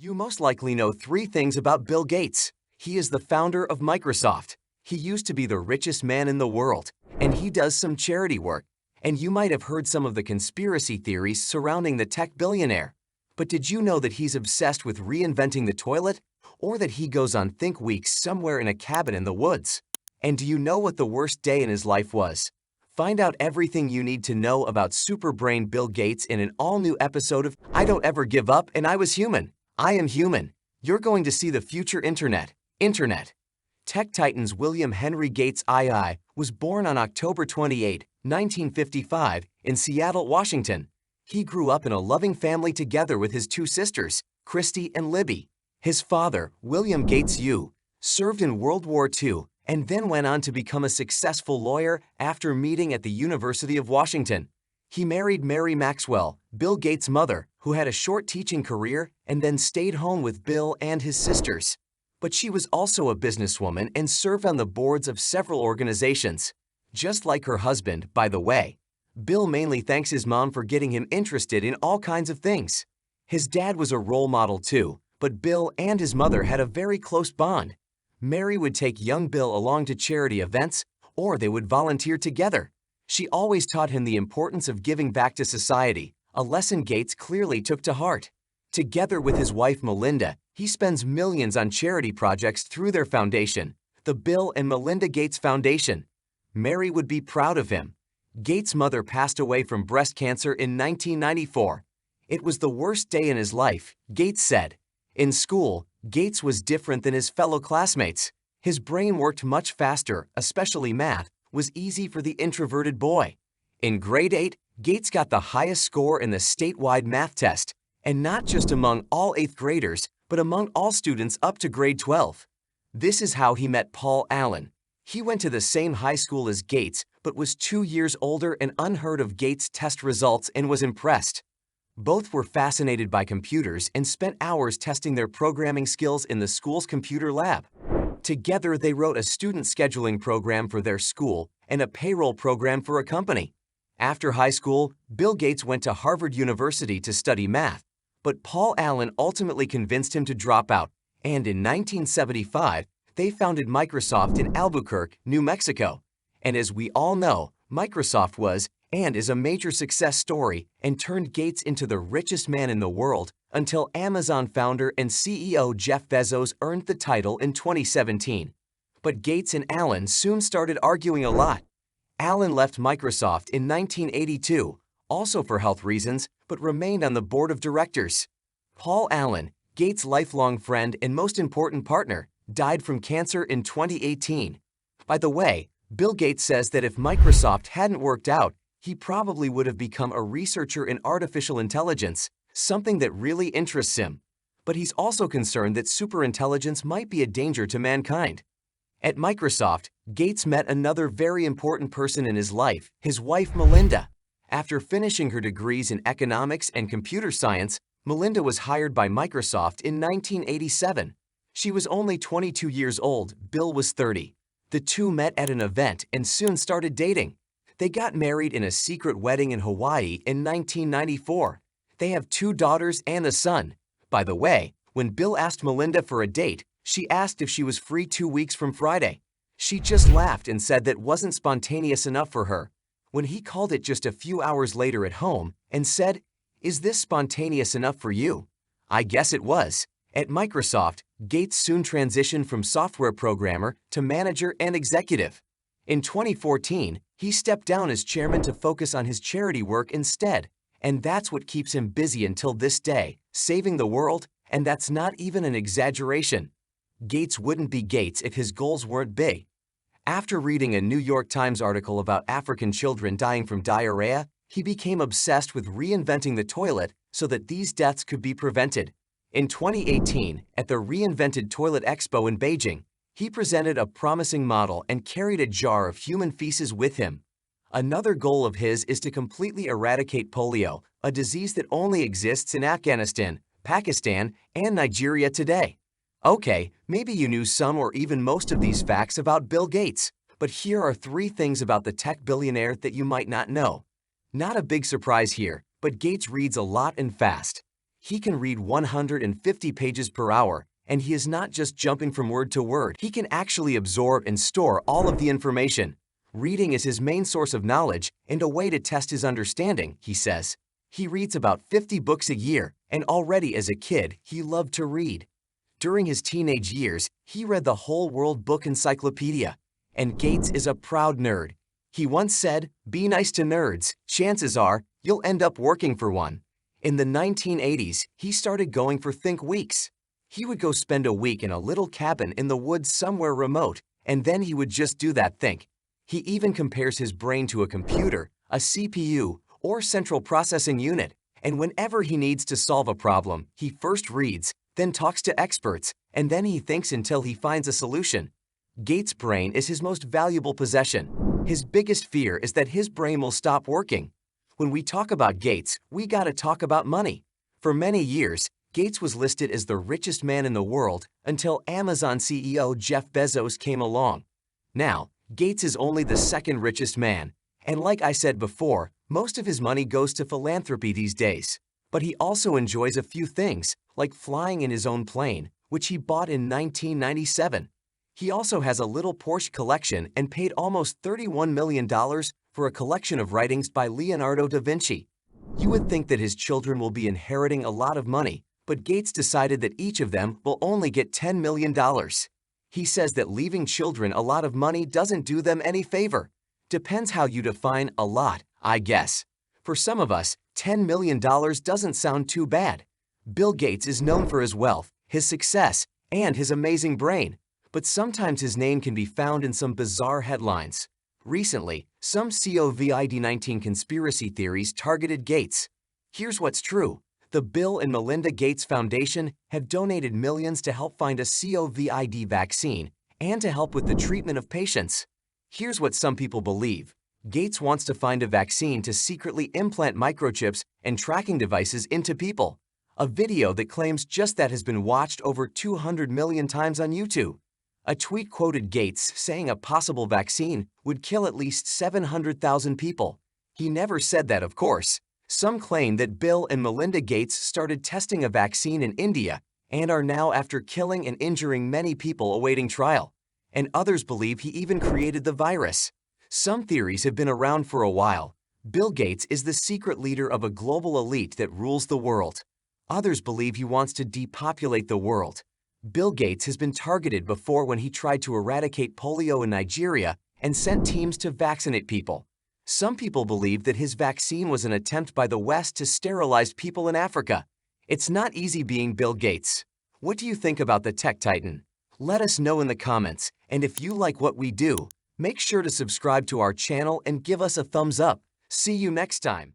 You most likely know three things about Bill Gates. He is the founder of Microsoft. He used to be the richest man in the world, and he does some charity work. And you might have heard some of the conspiracy theories surrounding the tech billionaire. But did you know that he's obsessed with reinventing the toilet? Or that he goes on think weeks somewhere in a cabin in the woods? And do you know what the worst day in his life was? Find out everything you need to know about superbrain Bill Gates in an all-new episode of I Don't Ever Give Up and I Was Human. I am human. You're going to see the future internet. Tech titans William Henry Gates II was born on October 28, 1955, in Seattle, Washington. He grew up in a loving family together with his two sisters, Christy and Libby. His father, William Gates II, served in World War II and then went on to become a successful lawyer after meeting at the University of Washington. He married Mary Maxwell, Bill Gates' mother, who had a short teaching career and then stayed home with Bill and his sisters. But she was also a businesswoman and served on the boards of several organizations. Just like her husband, by the way. Bill mainly thanks his mom for getting him interested in all kinds of things. His dad was a role model too, but Bill and his mother had a very close bond. Mary would take young Bill along to charity events, or they would volunteer together. She always taught him the importance of giving back to society, a lesson Gates clearly took to heart. Together with his wife Melinda, he spends millions on charity projects through their foundation, the Bill and Melinda Gates Foundation. Mary would be proud of him. Gates' mother passed away from breast cancer in 1994. It was the worst day in his life, Gates said. In school, Gates was different than his fellow classmates. His brain worked much faster, especially math, was easy for the introverted boy. In grade 8, Gates got the highest score in the statewide math test, and not just among all 8th graders, but among all students up to grade 12. This is how he met Paul Allen. He went to the same high school as Gates, but was 2 years older and unheard of Gates' test results and was impressed. Both were fascinated by computers and spent hours testing their programming skills in the school's computer lab. Together, they wrote a student scheduling program for their school and a payroll program for a company. After high school, Bill Gates went to Harvard University to study math, but Paul Allen ultimately convinced him to drop out, and in 1975, they founded Microsoft in Albuquerque, New Mexico. And as we all know, Microsoft was and is a major success story and turned Gates into the richest man in the world until Amazon founder and CEO Jeff Bezos earned the title in 2017. But Gates and Allen soon started arguing a lot. Allen left Microsoft in 1982, also for health reasons, but remained on the board of directors. Paul Allen, Gates' lifelong friend and most important partner, died from cancer in 2018. By the way, Bill Gates says that if Microsoft hadn't worked out, he probably would have become a researcher in artificial intelligence, something that really interests him. But he's also concerned that superintelligence might be a danger to mankind. At Microsoft, Gates met another very important person in his life, his wife Melinda. After finishing her degrees in economics and computer science, Melinda was hired by Microsoft in 1987. She was only 22 years old, Bill was 30. The two met at an event and soon started dating. They got married in a secret wedding in Hawaii in 1994. They have 2 daughters and a son. By the way, when Bill asked Melinda for a date, she asked if she was free 2 weeks from Friday. She just laughed and said that wasn't spontaneous enough for her. When he called it just a few hours later at home and said, "Is this spontaneous enough for you?" I guess it was. At Microsoft, Gates soon transitioned from software programmer to manager and executive. In 2014, he stepped down as chairman to focus on his charity work instead, and that's what keeps him busy until this day, saving the world, and that's not even an exaggeration. Gates wouldn't be Gates if his goals weren't big. After reading a New York Times article about African children dying from diarrhea, he became obsessed with reinventing the toilet so that these deaths could be prevented. In 2018, at the Reinvented Toilet Expo in Beijing, he presented a promising model and carried a jar of human feces with him. Another goal of his is to completely eradicate polio, a disease that only exists in Afghanistan, Pakistan, and Nigeria today. Okay, maybe you knew some or even most of these facts about Bill Gates, but here are 3 things about the tech billionaire that you might not know. Not a big surprise here, but Gates reads a lot and fast. He can read 150 pages per hour, and he is not just jumping from word to word. He can actually absorb and store all of the information. Reading is his main source of knowledge and a way to test his understanding, he says. He reads about 50 books a year, and already as a kid, he loved to read. During his teenage years, he read the whole World Book Encyclopedia. And Gates is a proud nerd. He once said, "Be nice to nerds. Chances are, you'll end up working for one." In the 1980s, he started going for Think Weeks. He would go spend a week in a little cabin in the woods somewhere remote, and then he would just do that think. He even compares his brain to a computer, a CPU, or central processing unit, and whenever he needs to solve a problem, he first reads, then talks to experts, and then he thinks until he finds a solution. Gates' brain is his most valuable possession. His biggest fear is that his brain will stop working. When we talk about Gates, we gotta talk about money. For many years, Gates was listed as the richest man in the world until Amazon CEO Jeff Bezos came along. Now, Gates is only the second richest man, and like I said before, most of his money goes to philanthropy these days. But he also enjoys a few things, like flying in his own plane, which he bought in 1997. He also has a little Porsche collection and paid almost $31 million for a collection of writings by Leonardo da Vinci. You would think that his children will be inheriting a lot of money, but Gates decided that each of them will only get $10 million. He says that leaving children a lot of money doesn't do them any favor. Depends how you define a lot, I guess. For some of us, $10 million doesn't sound too bad. Bill Gates is known for his wealth, his success, and his amazing brain, but sometimes his name can be found in some bizarre headlines. Recently, some COVID-19 conspiracy theories targeted Gates. Here's what's true. The Bill and Melinda Gates Foundation have donated millions to help find a COVID vaccine and to help with the treatment of patients. Here's what some people believe. Gates wants to find a vaccine to secretly implant microchips and tracking devices into people. A video that claims just that has been watched over 200 million times on YouTube. A tweet quoted Gates saying a possible vaccine would kill at least 700,000 people. He never said that, of course. Some claim that Bill and Melinda Gates started testing a vaccine in India and are now after killing and injuring many people awaiting trial. And others believe he even created the virus. Some theories have been around for a while. Bill Gates is the secret leader of a global elite that rules the world. Others believe he wants to depopulate the world. Bill Gates has been targeted before when he tried to eradicate polio in Nigeria and sent teams to vaccinate people. Some people believe that his vaccine was an attempt by the West to sterilize people in Africa. It's not easy being Bill Gates. What do you think about the tech titan? Let us know in the comments, and if you like what we do, make sure to subscribe to our channel and give us a thumbs up. See you next time.